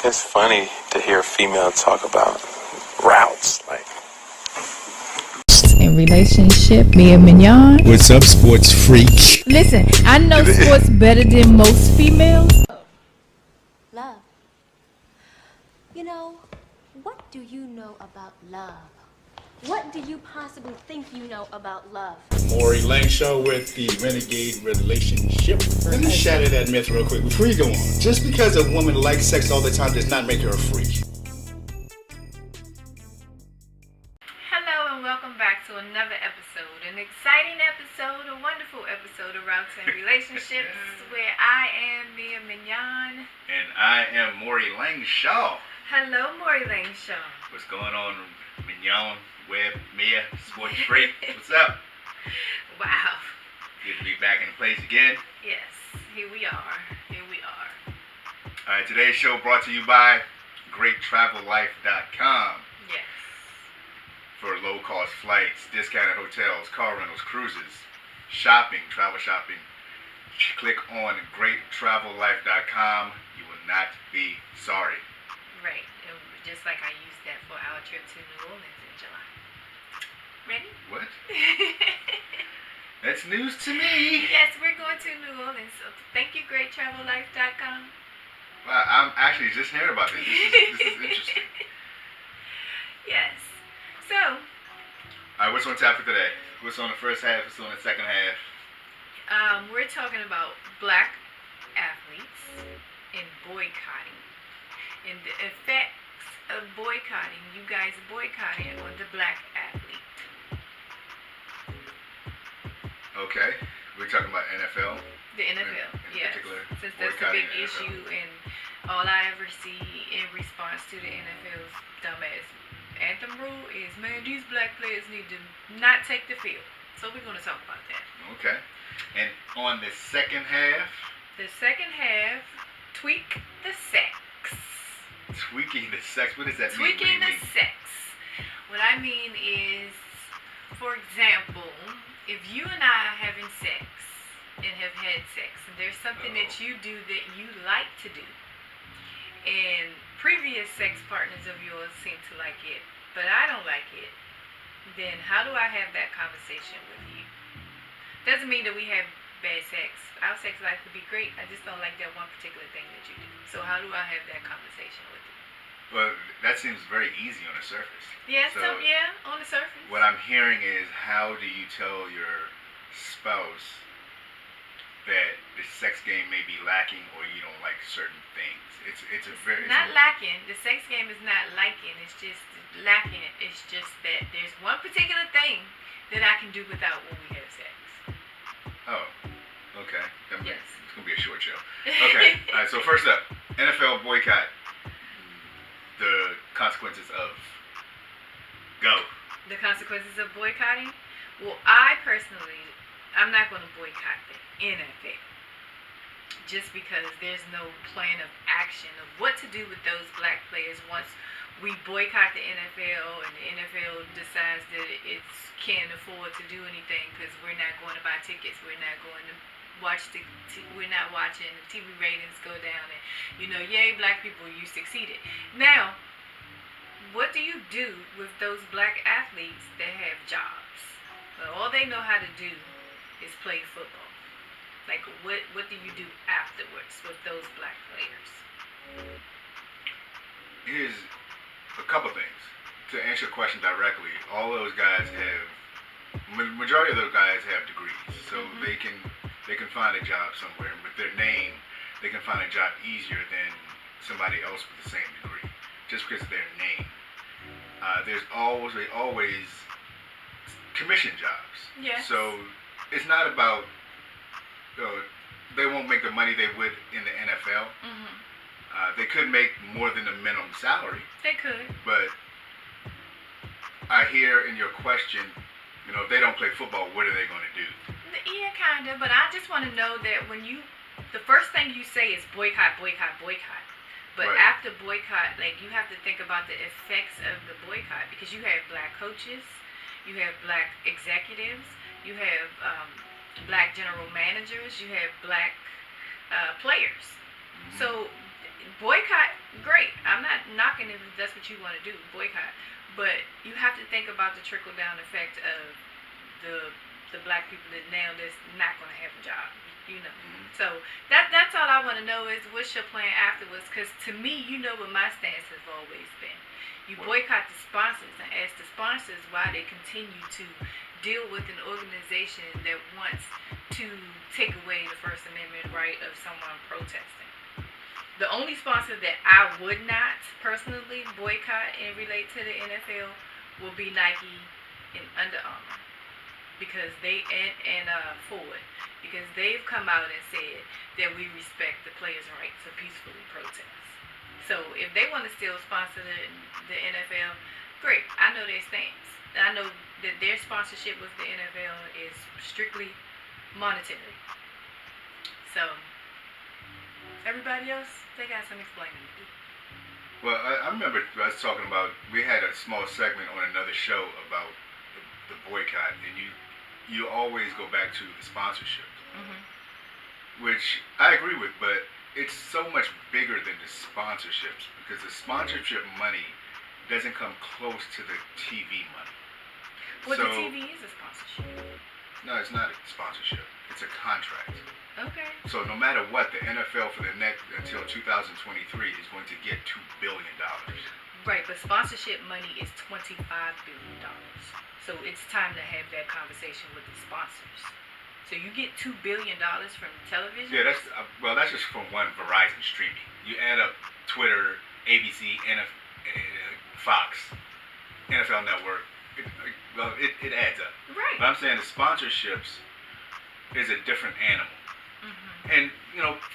It's funny to hear a female talk about routes. Like, in relationship, me and Mignon. What's up, sports freak? Listen, I know sports better than most females. Love. You know, what do you know about love? What do you possibly think you know about love? Maury Lang Show with the Renegade Relationship. Let me shatter that myth real quick before you go on. Just because a woman likes sex all the time does not make her a freak. Hello and welcome back to another episode. An exciting episode, a wonderful episode of Routes and Relationships where I am Mia Mignon. And I am Maury Lang Shaw. Hello, Maury Lang Shaw. What's going on, Mignon, Webb, Mia, Sports Freak? What's up? Wow. Good to be back in the place again. Yes, here we are. Here we are. All right, today's show brought to you by GreatTravelLife.com. Yes. For low-cost flights, discounted hotels, car rentals, cruises, shopping, travel shopping. Click on GreatTravelLife.com. You will not be sorry. Right. Just like I used that for our trip to New Orleans in July. Ready? What? That's news to me. Yes, we're going to New Orleans. So thank you, GreatTravelLife.com. Wow, I'm actually just hearing about this. This is interesting. Yes. So. All right, what's on tap for today? What's on the first half? What's on the second half? We're talking about black athletes and boycotting and the effects of boycotting. You guys boycotting on the black athlete. Okay, we're talking about NFL. The NFL, in yes. particular, Since that's the big issue, and all I ever see in response to the NFL's dumbass anthem rule is, man, these black players need to not take the field. So we're going to talk about that. Okay, and on the second half? The second half, tweak the sex. Tweaking the sex? What does that mean? Tweaking the sex. What I mean is, for example, if you and I are having sex and have had sex, and there's something that you do that you like to do, and previous sex partners of yours seem to like it, but I don't like it, then how do I have that conversation with you? Doesn't mean that we have bad sex. Our sex life could be great. I just don't like that one particular thing that you do. So how do I have that conversation with you? Well, that seems very easy on the surface. Yeah, So yeah, on the surface. what I'm hearing is, how do you tell your spouse that the sex game may be lacking or you don't like certain things? It's not lacking. The sex game is not liking. It's just lacking. It's just that there's one particular thing that I can do without when we have sex. Oh, okay. Yes. It's going to be a short show. Okay, all right, so first up, NFL boycott. The consequences of go. The consequences of boycotting? Well, I'm not going to boycott the NFL. Just because there's no plan of action of what to do with those black players once we boycott the NFL and the NFL decides that it can't afford to do anything because we're not going to buy tickets, we're not going to watch we're not watching the TV ratings go down, and yay, black people, you succeeded. Now, what do you do with those black athletes that have jobs? Well, all they know how to do is play football. Like, what do you do afterwards with those black players? Here's a couple things. To answer your question directly, all those guys majority of those guys have degrees, so they can find a job somewhere. And with their name, they can find a job easier than somebody else with the same degree, just because of their name. There's always commission jobs. Yeah. So it's not about they won't make the money they would in the NFL. Mm-hmm. They could make more than the minimum salary. They could. But I hear in your question, if they don't play football, what are they going to do? Yeah, kind of. But I just want to know that the first thing you say is boycott, boycott, boycott. But Right. after boycott, you have to think about the effects of the boycott, because you have black coaches, you have black executives, you have black general managers, you have black players. So boycott, great. knocking if that's what you want to do, boycott. But you have to think about the trickle down effect of the black people that now that's not going to have a job. You know. So that's all I want to know is what's your plan afterwards? Because to me, you know what my stance has always been. You boycott the sponsors and ask the sponsors why they continue to deal with an organization that wants to take away the First Amendment right of someone protesting. The only sponsor that I would not personally boycott and relate to the NFL will be Nike and Under Armour, because they and Ford, because they've come out and said that we respect the players' right to peacefully protest. So if they want to still sponsor the NFL, great. I know their stance. I know that their sponsorship with the NFL is strictly monetary. So everybody else, they got some explaining to do. Well, I remember us talking about, we had a small segment on another show about the boycott, and you always go back to the sponsorship, which I agree with, but it's so much bigger than the sponsorships, because the sponsorship money doesn't come close to the TV money. Well, the TV is a sponsorship. No, it's not a sponsorship. It's a contract. Okay. So no matter what, the NFL for the next until 2023 is going to get $2 billion. Right, but sponsorship money is $25 billion. So it's time to have that conversation with the sponsors. So you get $2 billion from television? Yeah, that's just from one Verizon streaming. You add up Twitter, ABC, Fox, NFL Network. It adds up. Right. But I'm saying the sponsorships is a different animal. And,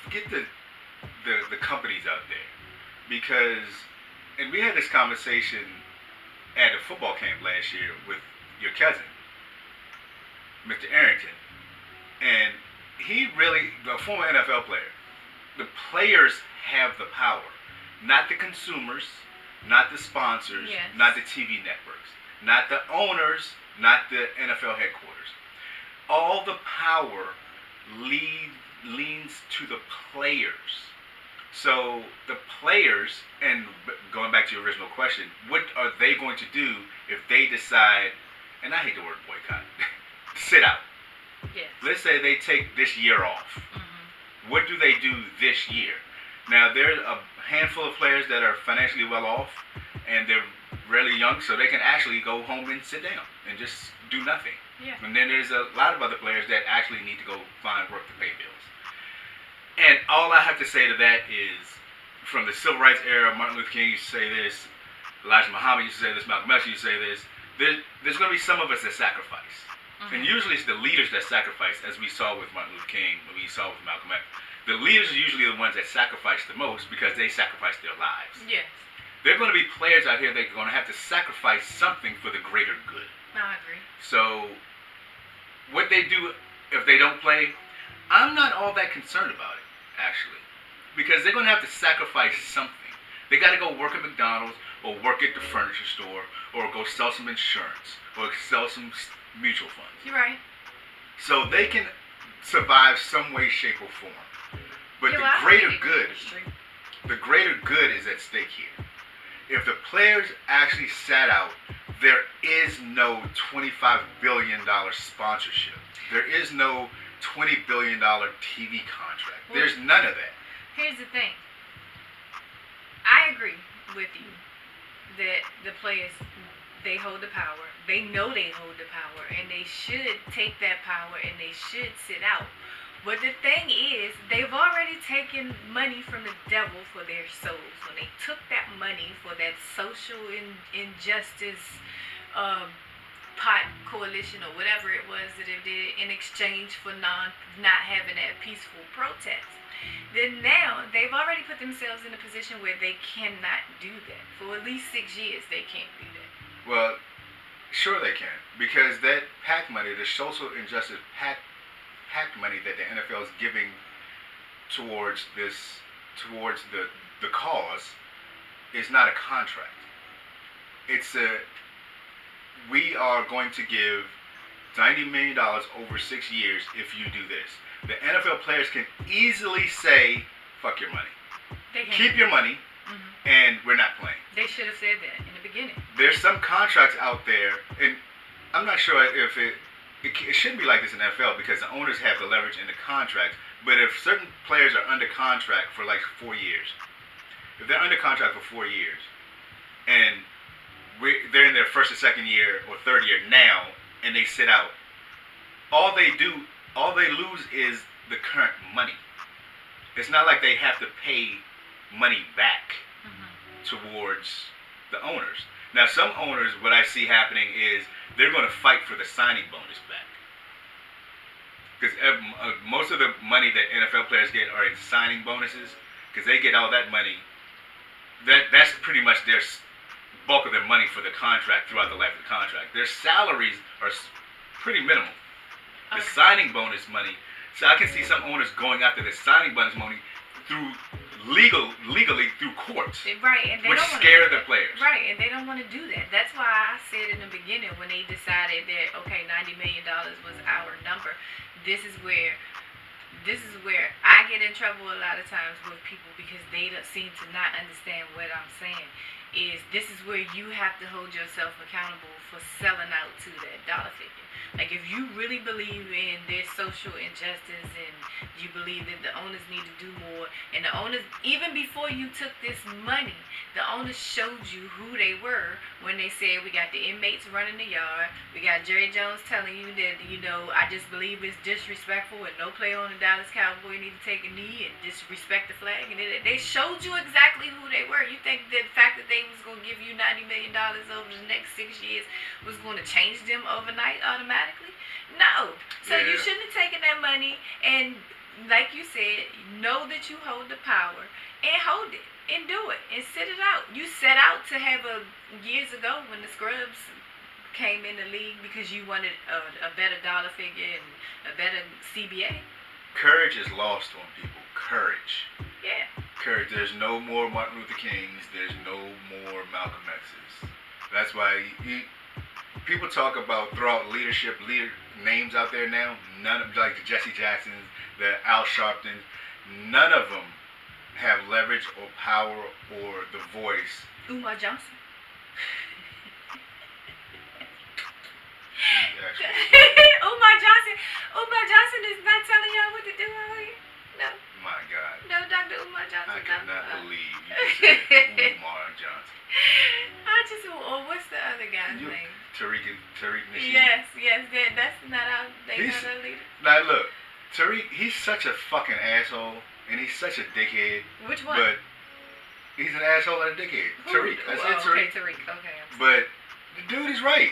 forget the companies out there. Because, and we had this conversation at a football camp last year with your cousin, Mr. Arrington. And he really, the former NFL player, the players have the power. Not the consumers, not the sponsors, not the TV networks, not the owners, not the NFL headquarters. All the power leans to the players. So the players, and going back to your original question, what are they going to do if they decide, and I hate the word boycott, sit out. Yes. Let's say they take this year off. What do they do this year? Now, there's a handful of players that are financially well off, and they're really young, so they can actually go home and sit down and just do nothing. Yeah. And then there's a lot of other players that actually need to go find work to pay bills. And all I have to say to that is, from the civil rights era, Martin Luther King used to say this, Elijah Muhammad used to say this, Malcolm X used to say this, there's going to be some of us that sacrifice. And usually it's the leaders that sacrifice, as we saw with Martin Luther King, what we saw with Malcolm X. The leaders are usually the ones that sacrifice the most because they sacrifice their lives. Yes. There are going to be players out here that are going to have to sacrifice something for the greater good. I agree. So, what they do if they don't play, I'm not all that concerned about it, actually. Because they're going to have to sacrifice something. They got to go work at McDonald's, or work at the furniture store, or go sell some insurance, or sell some mutual funds. You're right. So they can survive some way, shape, or form. But the greater good is at stake here. If the players actually sat out, there is no $25 billion sponsorship. There is no $20 billion TV contract. There's none of that. Here's the thing. I agree with you that the players, they hold the power. They know they hold the power, and they should take that power, and they should sit out. But the thing is, they've already taken money from the devil for their souls. When they took that money for that social injustice pot coalition or whatever it was that they did in exchange for not having that peaceful protest, then now they've already put themselves in a position where they cannot do that. For at least 6 years, they can't do that. Well, sure they can, because that PAC money, the social injustice PAC money that the NFL is giving towards the cause is not a contract. We are going to give $90 million over 6 years if you do this. The NFL players can easily say, fuck your money. They can. Keep your money, and we're not playing. some contracts out there, and I'm not sure if it shouldn't be like this in NFL because the owners have the leverage in the contract. But if certain players are under contract for like 4 years, if they're under contract for 4 years, and they're in their first or second year or third year now, and they sit out, all they lose is the current money. It's not like they have to pay money back towards the owners. Now, some owners, what I see happening is they're going to fight for the signing bonus back. Because most of the money that NFL players get are in signing bonuses, because they get all that money. That's pretty much their bulk of their money for the contract throughout the life of the contract. Their salaries are pretty minimal. The signing bonus money, so I can see some owners going after the signing bonus money through legally through courts, right? And they which don't scare the players, right? And they don't want to do that. That's why I said in the beginning when they decided that okay, $90 million was our number. This is where I get in trouble a lot of times with people because they don't seem to not understand what I'm saying. This is where you have to hold yourself accountable for selling out to that dollar figure. Like if you really believe in this social injustice and you believe that the owners need to do more, and the owners, even before you took this money, the owners showed you who they were when they said we got the inmates running the yard, we got Jerry Jones telling you that, I just believe it's disrespectful and no player on the Dallas Cowboys need to take a knee and disrespect the flag, and they showed you exactly who they were. You think that the fact that they was going to give you $90 million over the next 6 years was going to change them overnight automatically? No. So you shouldn't have taken that money and, like you said, know that you hold the power and hold it and do it and sit it out. You set out to have years ago when the scrubs came in the league because you wanted a better dollar figure and a better CBA. Courage is lost on people. Courage. Yeah. Courage. There's no more Martin Luther Kings. There's no more Malcolm X's. That's why people talk about throughout leadership names out there now. None of like the Jesse Jacksons, the Al Sharptons. None of them have leverage or power or the voice. Umar Johnson. Umar Johnson is not telling y'all what to do out here. No. My God. No, Dr. Umar Johnson. I cannot believe you said Umar Johnson. What's the other guy's name? Tariq Nasheed. Yes, that's not our leader. Now look, Tariq, he's such a fucking asshole, and he's such a dickhead. Which one? But he's an asshole and a dickhead. Tariq. I said Tariq. Okay, Tariq. Okay. But the dude is right.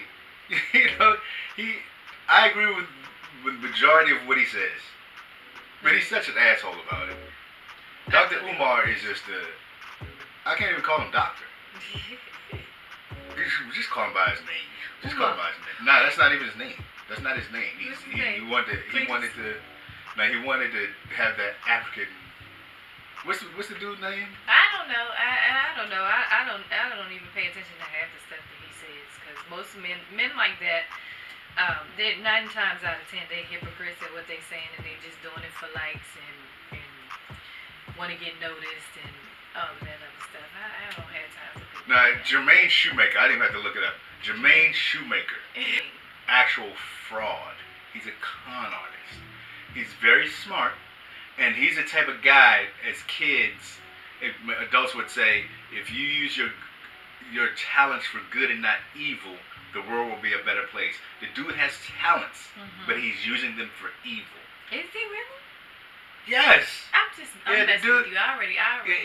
I agree with the majority of what he says. But he's such an asshole about it. Dr. Umar is just I can't even call him doctor. Just call him by his name. Just call him by his name. Nah, that's not even his name. That's not his name. He wanted to have that African. What's the dude's name? I don't know. I don't know. I don't even pay attention to half the stuff that he says because most men like that, they're 9 times out of 10 they're hypocrites at what they're saying and they're just doing it for likes and want to get noticed and all of that other stuff. I don't have time for people. Now, Jermaine Shoemaker, I didn't have to look it up. Jermaine Shoemaker, actual fraud. He's a con artist. He's very smart, and he's the type of guy, as kids, adults would say, if you use your talents for good and not evil, the world will be a better place. The dude has talents, but he's using them for evil. Is he really? Yes. I'm messing with you. I already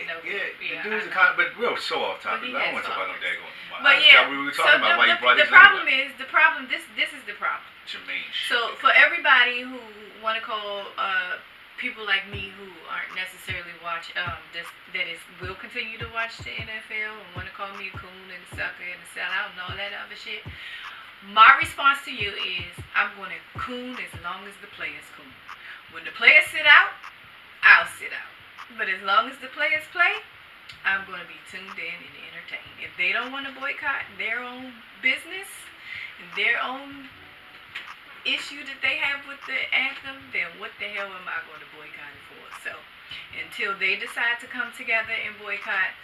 know. The dude's a con, but we're so off topic. I don't want to talk about no daggone. But yeah, we were talking about why you brought this up. This is the problem. Jermaine. So for everybody who want to call people like me who aren't necessarily will continue to watch the NFL and want to call me a coon and a sucker and a sellout and all that other shit, my response to you is I'm going to coon as long as the players coon. When the players sit out, I'll sit out. But as long as the players play, I'm going to be tuned in and entertained. If they don't want to boycott their own business and their own issue that they have with the anthem, then what the hell am I going to boycott it for? So until they decide to come together and boycott,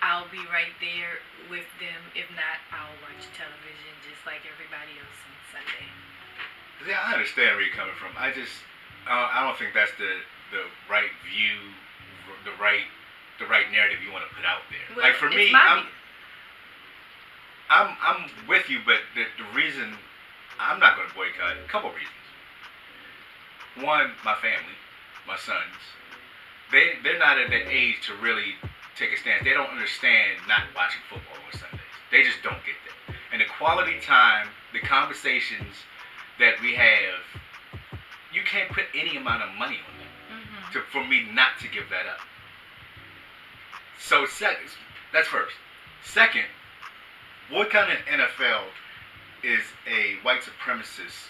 I'll be right there with them. If not, I'll watch television just like everybody else on Sunday. Yeah, I understand where you're coming from. I don't think that's the right view, the right narrative you want to put out there. Well, like for me, I'm with you, but the reason I'm not going to boycott, a couple reasons. One, my family, my sons, they're not at that age to really take a stance. They don't understand not watching football on Sundays. They just don't get that. And the quality time, the conversations that we have, you can't put any amount of money on them for me not to give that up. So that's first. Second, boycotting NFL is a white supremacist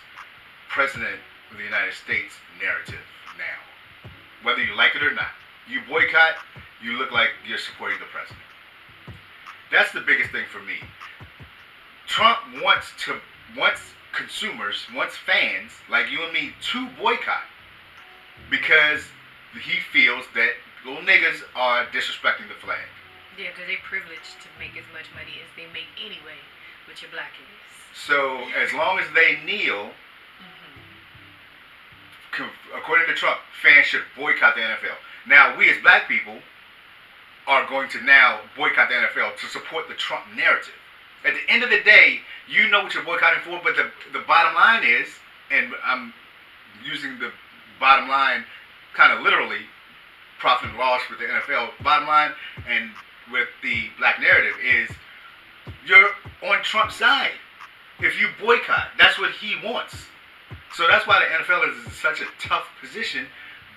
president of the United States narrative now. Whether you like it or not. You boycott, you look like you're supporting the president. That's the biggest thing for me. Trump wants consumers, wants fans like you and me to boycott because he feels that little niggas are disrespecting the flag. Yeah, because they're privileged to make as much money as they make anyway with your black ass. So as long as they kneel, according to Trump, fans should boycott the NFL. Now, we as black people are going to now boycott the NFL to support the Trump narrative. At the end of the day, you know what you're boycotting for, but the bottom line is, and I'm using the bottom line kind of literally, profit and loss with the NFL, bottom line, and with the black narrative is, you're on Trump's side. If you boycott, that's what he wants. So that's why the NFL is in such a tough position,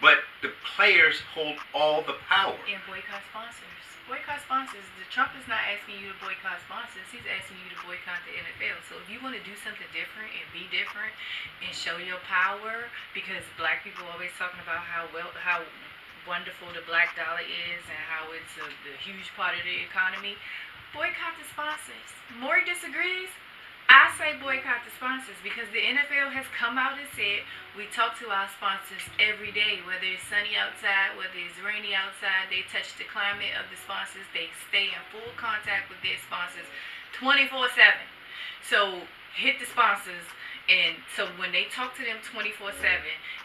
but the players hold all the power. And boycott sponsors. Boycott sponsors. Trump is not asking you to boycott sponsors. He's asking you to boycott the NFL. So if you want to do something different and be different and show your power, because black people are always talking about how wonderful the black dollar is and how it's a huge part of the economy, boycott the sponsors. Maury disagrees. I say boycott the sponsors because the NFL has come out and said we talk to our sponsors every day, whether it's sunny outside, whether it's rainy outside. They touch the climate of the sponsors. They stay in full contact with their sponsors 24/7. So hit the sponsors, and so when they talk to them 24/7,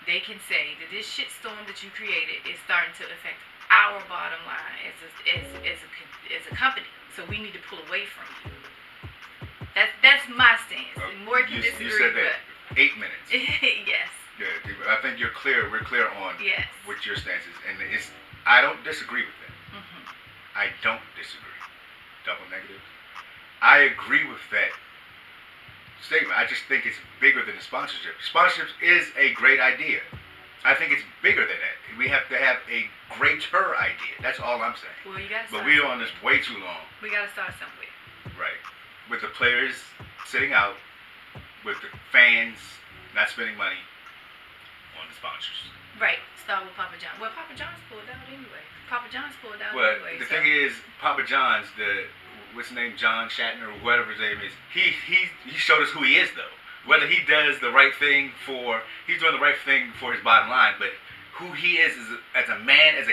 they can say that this shitstorm that you created is starting to affect our bottom line as a company. So we need to pull away from you. That's my stance. More can disagree. You said that 8 minutes. Yes. Yeah, I think you're clear. We're clear on what your stance is, and I don't disagree with that. I don't disagree. Double negative. I agree with that statement. I just think it's bigger than the sponsorship. Sponsorships is a great idea. I think it's bigger than that. We have to have a greater idea. That's all I'm saying. Well, you gotta. But we're on this way too long. We gotta start somewhere. Right. With the players sitting out, with the fans not spending money on the sponsors. Right. Start with Papa John. Well, Papa John's pulled out anyway. Well, the thing is, Papa John's, what's his name, John Shatner or whatever his name is, he showed us who he is though. Whether he does the right thing he's doing the right thing for his bottom line, but who he is as a man, as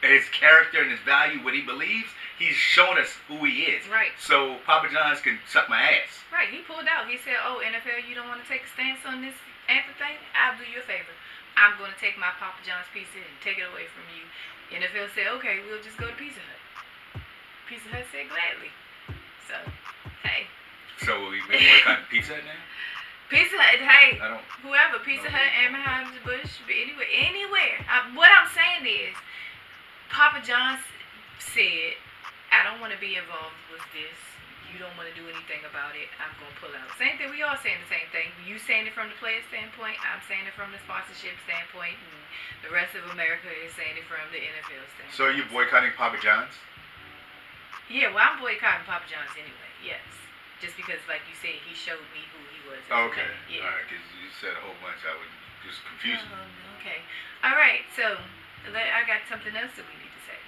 his character and his value, what he believes, he's shown us who he is. Right. So Papa John's can suck my ass. Right. He pulled out. He said, "Oh, NFL, you don't want to take a stance on this Anthem thing? I'll do you a favor. I'm going to take my Papa John's pizza and take it away from you." NFL said, "Okay, we'll just go to Pizza Hut." Pizza Hut said gladly. So, hey. So will we boycott Pizza Hut now? Pizza Hut, hey, whoever, Pizza Hut, Anheuser-Busch, anywhere. What I'm saying is, Papa John said, "I don't want to be involved with this. You don't want to do anything about it. I'm going to pull out." Same thing. We all saying the same thing. You saying it from the player standpoint. I'm saying it from the sponsorship standpoint. And the rest of America is saying it from the NFL standpoint. So are you boycotting Papa John's? Yeah, well, I'm boycotting Papa John's anyway. Yes. Just because, like you said, he showed me who he was. Okay. Yeah. All right, because you said a whole bunch. I would just confuse me. Okay. All right. So I got something else that we need to say.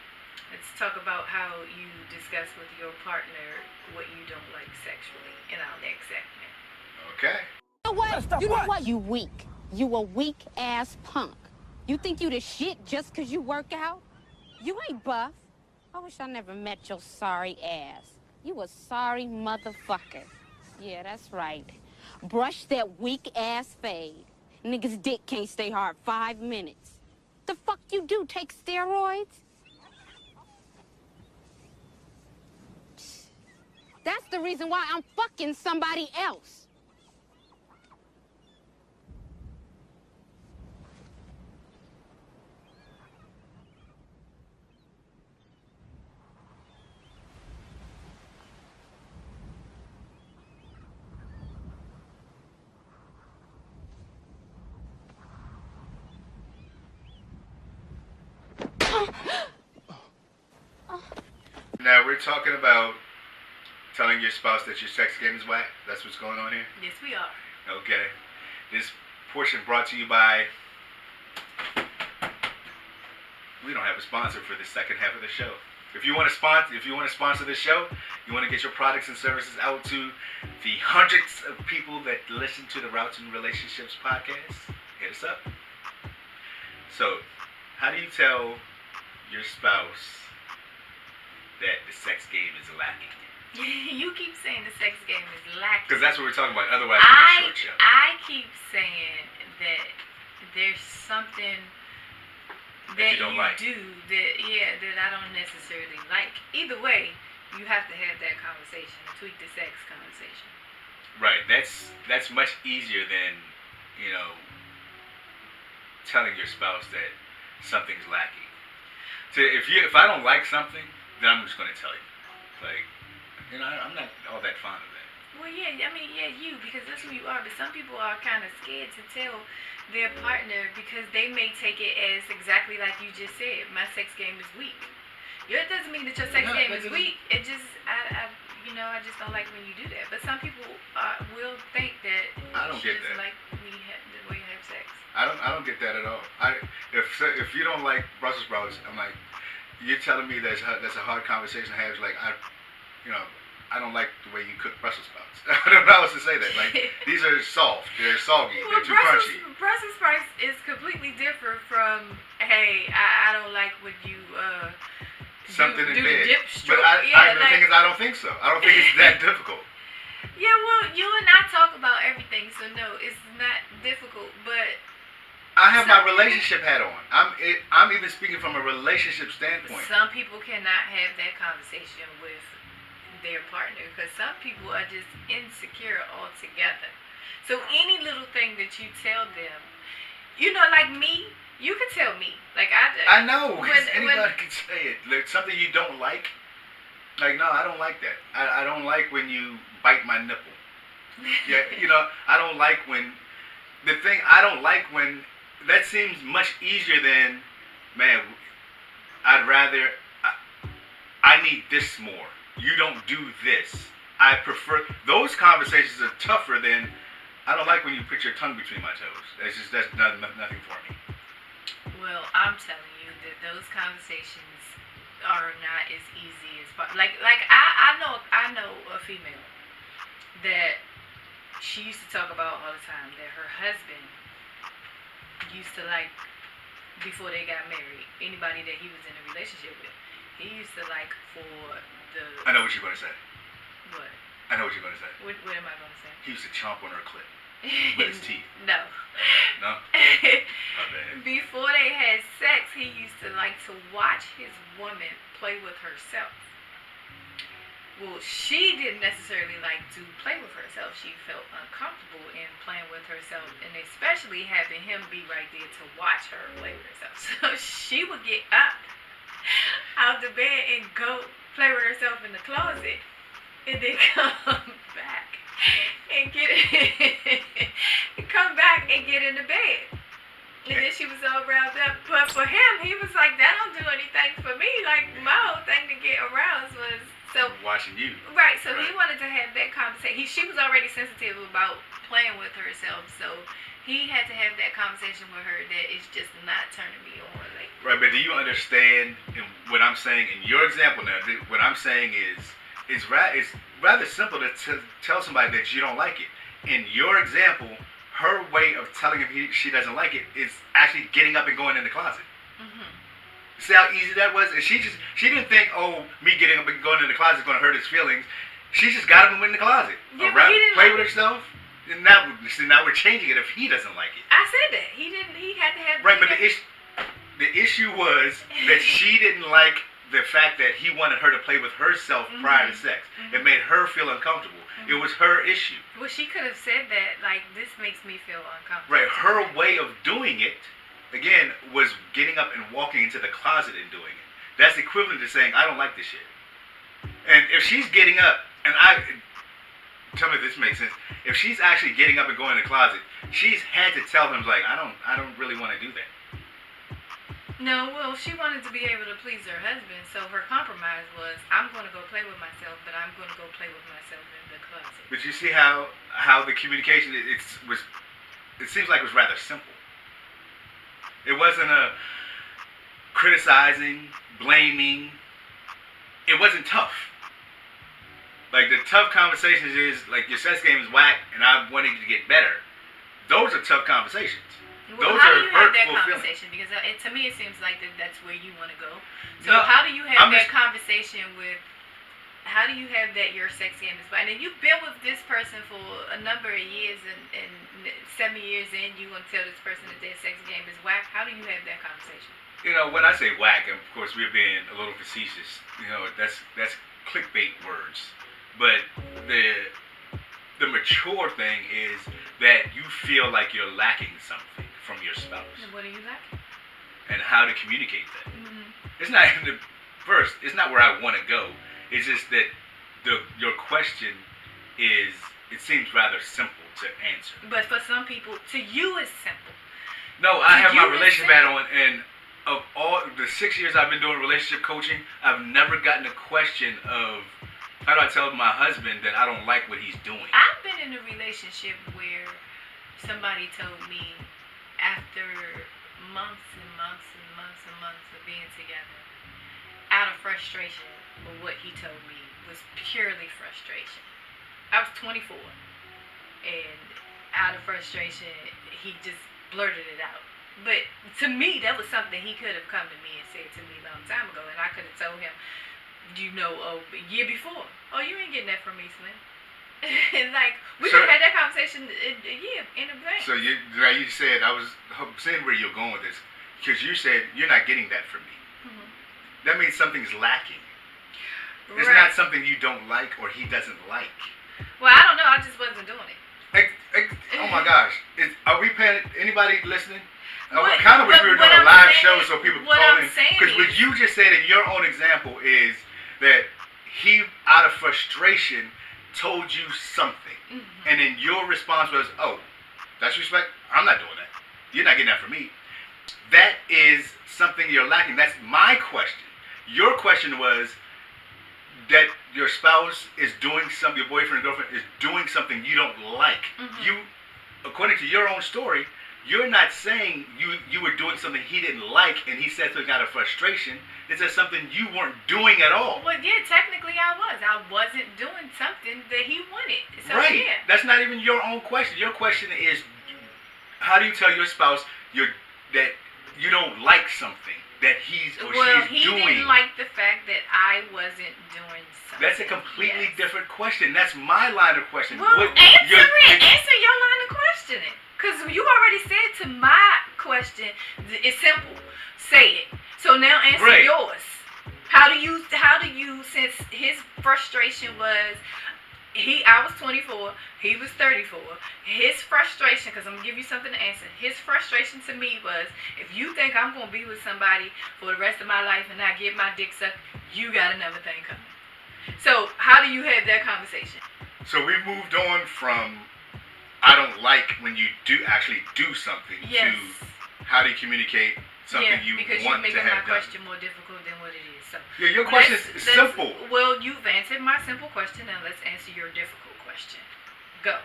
Let's talk about how you discuss with your partner what you don't like sexually in our next segment. Okay. You know what? You weak. You a weak ass punk. You think you the shit just cause you work out? You ain't buff. I wish I never met your sorry ass. You a sorry motherfucker. Yeah, that's right. Brush that weak ass fade. Niggas' dick can't stay hard 5 minutes. The fuck you do? Take steroids? That's the reason why I'm fucking somebody else. Now we're talking about telling your spouse that your sex game is whack. That's what's going on here? Yes, we are. Okay. This portion brought to you by... We don't have a sponsor for the second half of the show. If you want to sponsor this show, you want to get your products and services out to the hundreds of people that listen to the Routes and Relationships podcast, hit us up. So, how do you tell your spouse that the sex game is lacking? You keep saying the sex game is lacking. Because that's what we're talking about. Otherwise, it's a short show. I keep saying that there's something that you like. do that I don't necessarily like. Either way, you have to have that conversation, tweak the sex conversation. Right. That's much easier than, telling your spouse that something's lacking. If I don't like something, then I'm just going to tell you. Like, I'm not all that fond of that. Well, yeah, you, because that's who you are. But some people are kind of scared to tell their partner because they may take it as exactly like you just said. My sex game is weak. It doesn't mean that your sex game is weak. It just, I just don't like when you do that. But some people will think that I don't get that. Like the way you have sex. I don't get that at all. If you don't like Brussels sprouts, I'm like, you're telling me that's a hard conversation to have. Like I don't like the way you cook Brussels sprouts. I don't know how else to say that. Like, these are soft. They're soggy. They're too crunchy. Brussels sprouts is completely different from, hey, I don't like when you something do in the bed. dip stroke. But the thing is, I don't think so. I don't think it's that difficult. Yeah, well, you and I talk about everything, so no, it's not difficult. But I have my relationship hat on. I'm even speaking from a relationship standpoint. Some people cannot have that conversation with their partner because some people are just insecure altogether. So any little thing that you tell them, like me, you can tell me. Like I know, because anybody can say it. Like something you don't like. Like, no, I don't like that. I don't like when you bite my nipple. Yeah, I don't like when that seems much easier than, man, I need this more. You don't do this. I prefer, those conversations are tougher than, I don't like when you put your tongue between my toes. That's nothing for me. Well, I'm telling you that those conversations are not as easy as, I know a female that she used to talk about all the time that her husband used to like, before they got married, anybody that he was in a relationship with, he used to like for I know what you're going to say. What? I know what you're going to say. What am I going to say? He used to chomp on her clit with his teeth. No. No? My bad. Before they had sex, he used to like to watch his woman play with herself. Well, she didn't necessarily like to play with herself. She felt uncomfortable in playing with herself, and especially having him be right there to watch her play with herself. So she would get up out the bed and go play with herself in the closet, and then come back and come back and get in the bed. And then she was all riled up. But for him, he was like, that don't do anything for me. Like, my whole thing to get aroused was watching you. Right, so he wanted to have that conversation. She was already sensitive about playing with herself, so he had to have that conversation with her that it's just not turning me on. Like, right, but do you understand what I'm saying in your example now? What I'm saying is it's rather simple to tell somebody that you don't like it. In your example, her way of telling him she doesn't like it is actually getting up and going in the closet. Mm-hmm. See how easy that was? And she didn't think, oh, me getting up and going in the closet is going to hurt his feelings. She just got up and went in the closet. Yeah, but he didn't play like with herself. And now we're changing it if he doesn't like it. I said that. He didn't. He had to have. Right, but the issue was that she didn't like the fact that he wanted her to play with herself prior to sex. It made her feel uncomfortable. It was her issue. Well, she could have said that, like, this makes me feel uncomfortable. Right, her way of doing it, again, was getting up and walking into the closet and doing it. That's equivalent to saying, I don't like this shit. And if she's getting up, and tell me if this makes sense, if she's actually getting up and going in the closet, she's had to tell him, like, I don't really want to do that. No, well, she wanted to be able to please her husband, so her compromise was, I'm going to go play with myself, but I'm going to go play with myself in the closet. But you see how the communication, it seems like it was rather simple. It wasn't a criticizing, blaming. It wasn't tough. Like, the tough conversations is, like, your sex game is whack, and I wanted you to get better. Those are tough conversations. Well, Those how are do you have that hurtful conversation? feelings. Because to me, it seems like that's where you want to go. So No, how do you have I'm that just- conversation with? How do you have that your sex game is whack? And you've been with this person for a number of years, and 7 years in, you want to tell this person that their sex game is whack. How do you have that conversation? You know, when I say whack, of course we're being a little facetious. You know, that's clickbait words. But the mature thing is that you feel like you're lacking something from your spouse. And what are you lacking? And how to communicate that. It's not first. It's not where I want to go. It's just that your question is. It seems rather simple to answer. But for some people, to you, it's simple. No, I have my you, it's relationship simple. hat on, and of all the 6 years I've been doing relationship coaching, I've never gotten a question of how do I tell my husband that I don't like what he's doing. I've been in a relationship where somebody told me after months and months and months and months of being together, out of frustration for what he told me was purely frustration. I was 24, and out of frustration, he just blurted it out. But to me, that was something he could have come to me and said to me a long time ago, and I could have told him, a year before, oh, you ain't getting that from me, Slim. Like, we could have had that conversation a year in advance. So you said, I was saying where you're going with this, because you said you're not getting that from me. That means something's lacking. It's not something you don't like or he doesn't like. Well, I don't know. I just wasn't doing it. Oh my gosh. Are we paying anybody listening? I What- kind of wish we were what doing a I'm live saying- show so people could what call I'm in. saying Because what is- you just said in your own example is that he, out of frustration, told you something. And then your response was, oh, that's respect? I'm not doing that. You're not getting that from me. That is something you're lacking. That's my question. Your question was that your spouse is doing something, your boyfriend or girlfriend is doing something you don't like. You, according to your own story, you're not saying you were doing something he didn't like and he said something out of frustration. It's just something you weren't doing at all. Well, yeah, technically I was. I wasn't doing something that he wanted. So, Right. yeah. That's not even your own question. Your question is, how do you tell your spouse that you don't like something that he's or she's doing? Well, he didn't like the fact that I wasn't doing something. That's a completely different question. That's my line of questioning. Well, answer your line of questioning. Because you already said to my question, it's simple. Say it. So now answer yours. How do you, since his frustration was, I was 24, he was 34. His frustration, because I'm going to give you something to answer. His frustration to me was, if you think I'm going to be with somebody for the rest of my life and not get my dick sucked, you got another thing coming. So how do you have that conversation? So we've moved on from I don't like when you actually do something to how do you communicate something you want to have done. because you're making my question more difficult than what it is. So yeah, your question is simple. Well, you've answered my simple question. Now let's answer your difficult question. Go.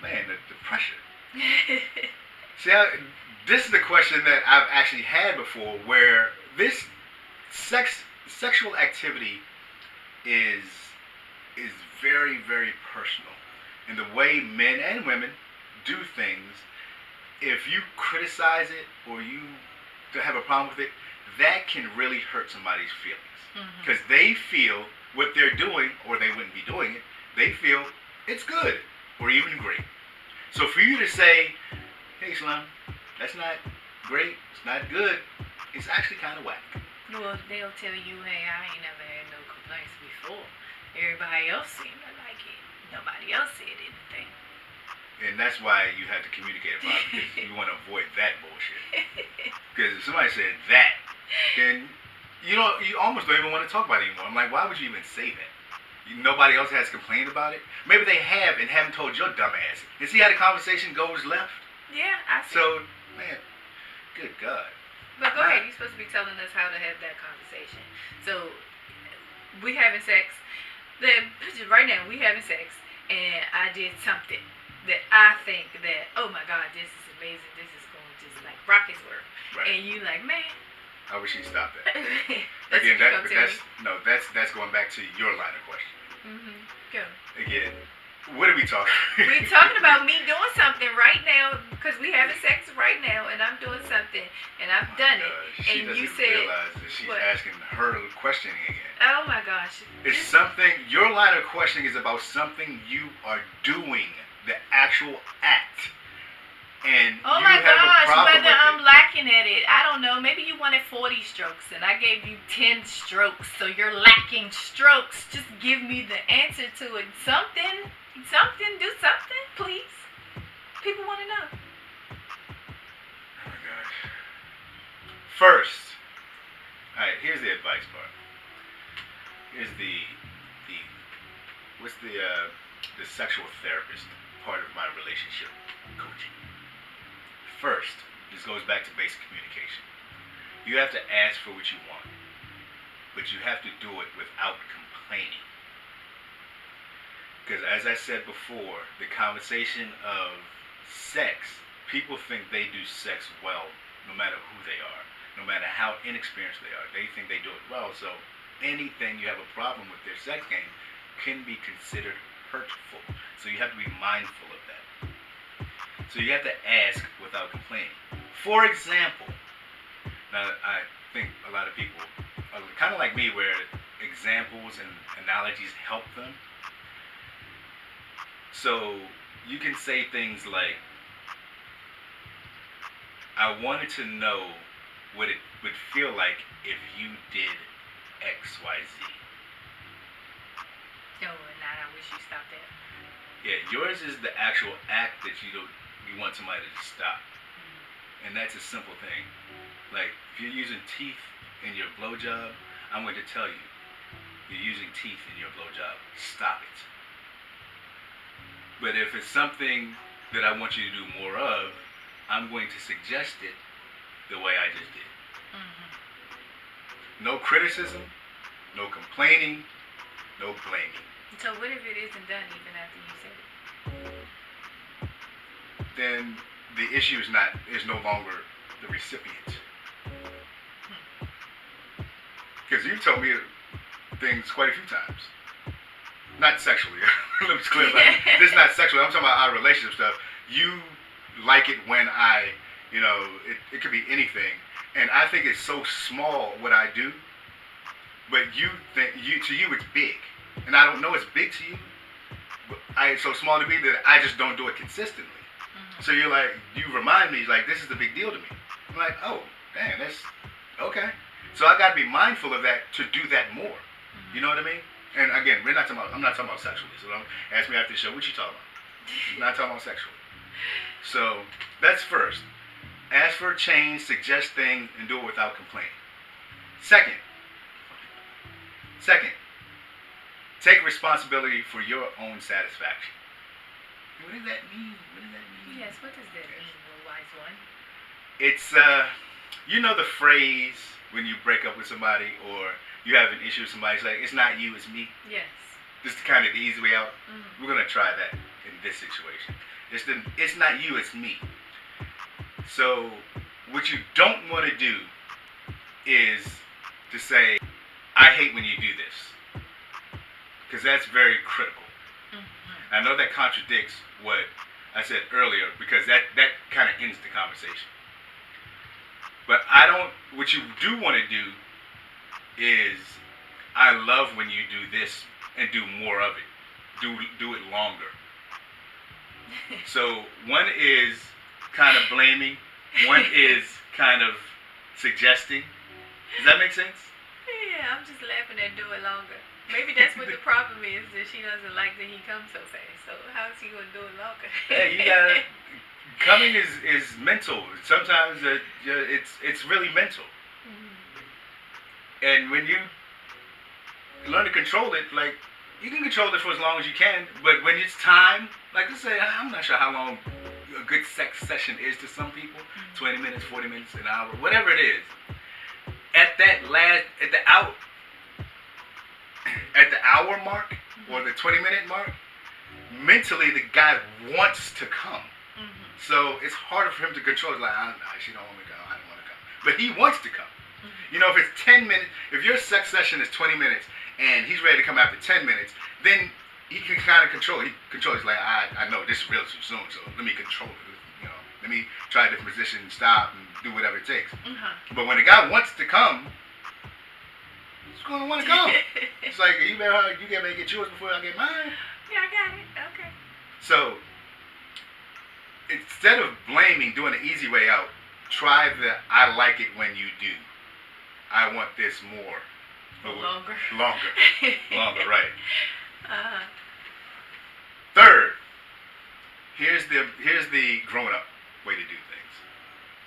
Man, the pressure. See, this is the question that I've actually had before, where this sexual activity is very, very personal, and the way men and women do things if you criticize it or you have a problem with it, that can really hurt somebody's feelings. Because they feel what they're doing, or they wouldn't be doing it, they feel it's good or even great. So for you to say, hey Slim, that's not great, it's not good, it's actually kind of whack. Well, they'll tell you, hey, I ain't never had no complaints before. Everybody else seemed to like it. Nobody else said anything. And that's why you have to communicate about it, because you want to avoid that bullshit. Because if somebody said that, then you almost don't even want to talk about it anymore. I'm like, why would you even say that? Nobody else has complained about it? Maybe they have and haven't told your dumb ass. And see how the conversation goes left? Yeah, I see. So, man, good God. But go ahead, you're supposed to be telling us how to have that conversation. So, we having sex. Right now, we having sex, and I did something that I think that, oh my God, this is amazing. This is going to just like rock his world. Right. And you like, man. I wish you'd stop that. That's Again, what you that's going back to your line of question. Go. Again, what are we talking? We're talking about me doing something right now, because we having sex right now, and I'm doing something, and I've done it. She And doesn't you said, realize that she's what? asking her questioning again. Oh my gosh. It's something, your line of questioning is about something you are doing, the actual act. And oh you my have gosh, a problem whether with I'm it. lacking at it, I don't know. Maybe you wanted 40 strokes and I gave you 10 strokes, so you're lacking strokes. Just give me the answer to it. Something, do something, please. People want to know. Oh my gosh. First, alright, here's the advice part. Here's the sexual therapist part of my relationship coaching. First, this goes back to basic communication. You have to ask for what you want, but you have to do it without complaining. Because as I said before, the conversation of sex, people think they do sex well no matter who they are, no matter how inexperienced they are. They think they do it well, so anything you have a problem with their sex game can be considered hurtful. So you have to be mindful of that. So you have to ask without complaining. For example, now I think a lot of people are kind of like me where examples and analogies help them. So you can say things like, I wanted to know what it would feel like if you did X, Y, Z. No, not. I wish you stopped that. Yeah, yours is the actual act that you want somebody to stop. And that's a simple thing. Like, if you're using teeth in your blowjob, I'm going to tell you, you're using teeth in your blowjob. Stop it. But if it's something that I want you to do more of, I'm going to suggest it the way I just did. No criticism, no complaining, no blaming. So what if it isn't done even after you said it? Then the issue is no longer the recipient. Because you've told me things quite a few times. Not sexually. Let me clarify. This is not sexual. I'm talking about our relationship stuff. You like it when it could be anything. And I think it's so small what I do, but to you it's big. And I don't know it's big to you, but it's so small to me that I just don't do it consistently. So you remind me, like, this is a big deal to me. I'm like, oh, dang, that's okay. So I got to be mindful of that to do that more. You know what I mean? And again, I'm not talking about sexually. So don't ask me after the show, what you talking about? I'm not talking about sexually. So that's first. Ask for a change, suggest things, and do it without complaining. Second, take responsibility for your own satisfaction. What does that mean? Yes, what does that mean, little wise one? It's, the phrase when you break up with somebody or you have an issue with somebody, it's like, it's not you, it's me. Yes. This is kind of the easy way out. We're going to try that in this situation. It's not you, it's me. So what you don't want to do is to say, I hate when you do this. Because that's very critical. I know that contradicts what I said earlier, because that kind of ends the conversation. But what you do want to do is, I love when you do this and do more of it. Do it longer. So one is kind of blaming, one is kind of suggesting. Does that make sense? Yeah, I'm just laughing at do it longer. Maybe that's what the problem is, that she doesn't like that he comes so fast. So how is he going to do it longer? Hey, you gotta. Coming is mental. Sometimes it's really mental. And when you learn to control it, like, you can control it for as long as you can, but when it's time, like, let's say, I'm not sure how long a good sex session is to some people, 20 minutes, 40 minutes, an hour, whatever it is. At the hour mark, or the 20-minute mark, mentally the guy wants to come. So it's harder for him to control. It's like, she don't want me to come, I don't want to come. But he wants to come. You know, if it's 10 minutes, if your sex session is 20 minutes and he's ready to come after 10 minutes, then he can kind of control. He controls, like, I know this is real too soon, so let me control it. You know, let me try a different position, stop, and do whatever it takes. But when a guy wants to come, he's going to want to come. It's like, you gotta get yours before I get mine. Yeah, I got it. Okay. So, instead of blaming, doing the easy way out, try the I like it when you do. I want this more. Longer. Longer, right. Third, here's the grown-up way to do things.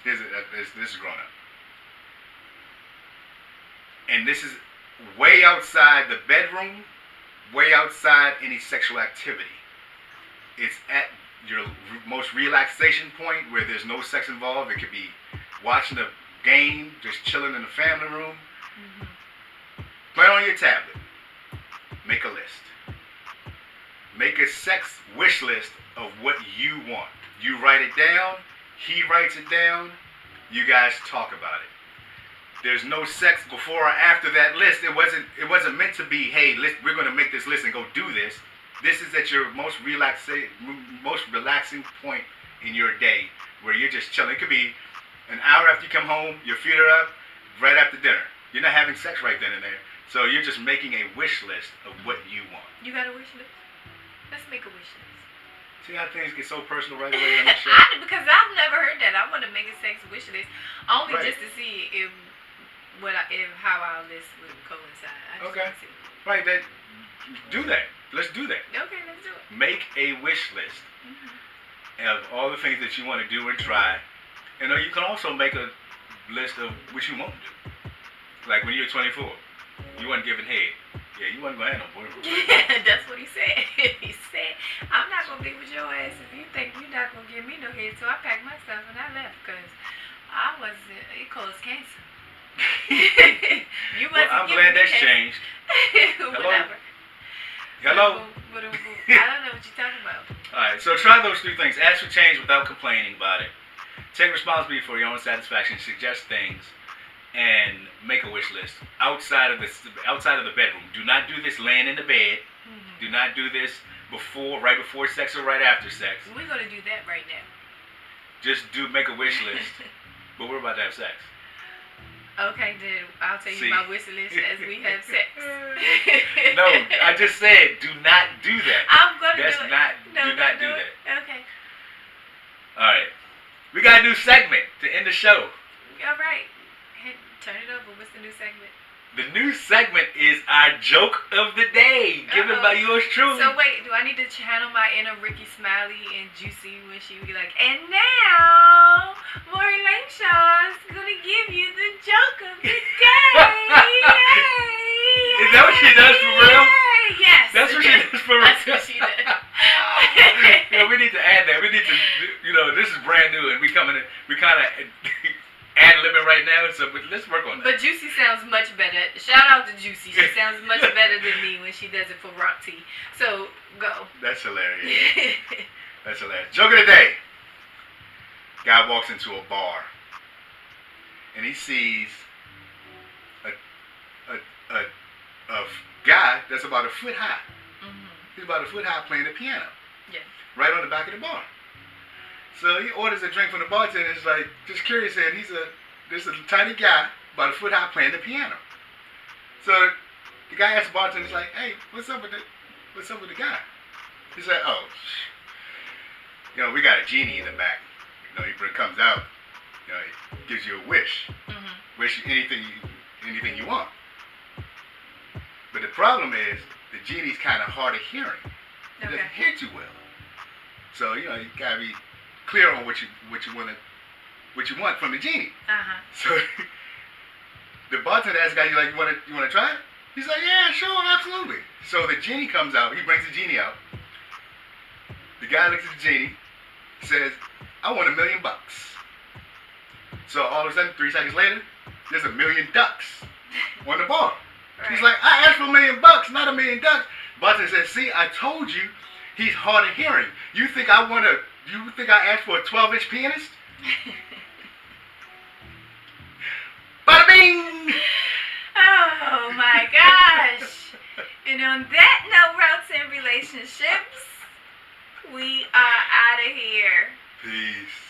This is grown-up. And this is way outside the bedroom, way outside any sexual activity. It's at your most relaxation point where there's no sex involved. It could be watching a game, just chilling in the family room. Play on your tablet. Make a list. Make a sex wish list of what you want. You write it down. He writes it down. You guys talk about it. There's no sex before or after that list. It wasn't meant to be, hey, we're going to make this list and go do this. This is at your most relaxing point in your day where you're just chilling. It could be an hour after you come home, your feet are up, right after dinner. You're not having sex right then and there. So you're just making a wish list of what you want. You got a wish list? Let's make a wish list. See how things get so personal right away on this show? Because I've never heard that. I want to make a sex wish list only just to see how our list would coincide. Okay. Right. Do that. Let's do that. Okay, let's do it. Make a wish list of all the things that you want to do and try. And you can also make a list of what you won't do. Like when you're 24, you weren't giving head. Yeah, you wasn't going to have no boyfriend. Yeah, that's what he said. He said, I'm not going to be with your ass if you think you're not going to give me no head. So I packed my stuff and I left because it caused cancer. You wasn't I'm glad that's changed. Whatever. Hello? I don't know what you're talking about. Alright, so try those three things. Ask for change without complaining about it. Take responsibility for your own satisfaction. Suggest things. And make a wish list outside of the bedroom. Do not do this laying in the bed. Do not do this right before sex or right after sex. We're gonna do that right now. Just make a wish list. But we're about to have sex. Okay, then I'll tell you my wish list as we have sex. No, I just said do not do that. I'm gonna do it. Do not do that. Okay. All right, we got a new segment to end the show. All right. Turn it over. What's the new segment? The new segment is our joke of the day, given by yours truly. So wait, do I need to channel my inner Ricky Smiley and Juicy when she would be like, and now, Maury Langshaw's gonna give you the joke of the day. Is that what she does for real? Yes. That's what she does for real. That's what she does. Yeah, we need to add that. We need to, this is brand new, and we kind of ad-libbing right now, so let's work on that. But Juicy sounds much better. Shout out to Juicy. She sounds much better than me when she does it for Rock Tea. So, go. That's hilarious. That's hilarious. Joke of the day. Guy walks into a bar, and he sees a guy that's about a foot high. He's about a foot high playing the piano. Yeah. Right on the back of the bar. So he orders a drink from the bartender. It's like, just curious, and this a tiny guy, about a foot high, playing the piano. So the guy asks the bartender, he's like, hey, what's up with the guy? He's like, oh, we got a genie in the back. He comes out, he gives you a wish. Mm-hmm. Wish anything you want. But the problem is, the genie's kind of hard of hearing. He doesn't hear too well. So, you gotta be clear on what you want from the genie. Uh-huh. So the bartender asks the guy, you wanna try it? He's like, yeah, sure, absolutely. So the genie comes out, he brings the genie out. The guy looks at the genie, says, I want $1 million. So all of a sudden, 3 seconds later, there's $1 million on the bar. Right. He's like, I asked for $1 million, not $1 million. Bartender says, see, I told you he's hard of hearing. You think I asked for a 12-inch pianist? Bada bing! Oh my gosh. And on that note, Routes and Relationships, we are out of here. Peace.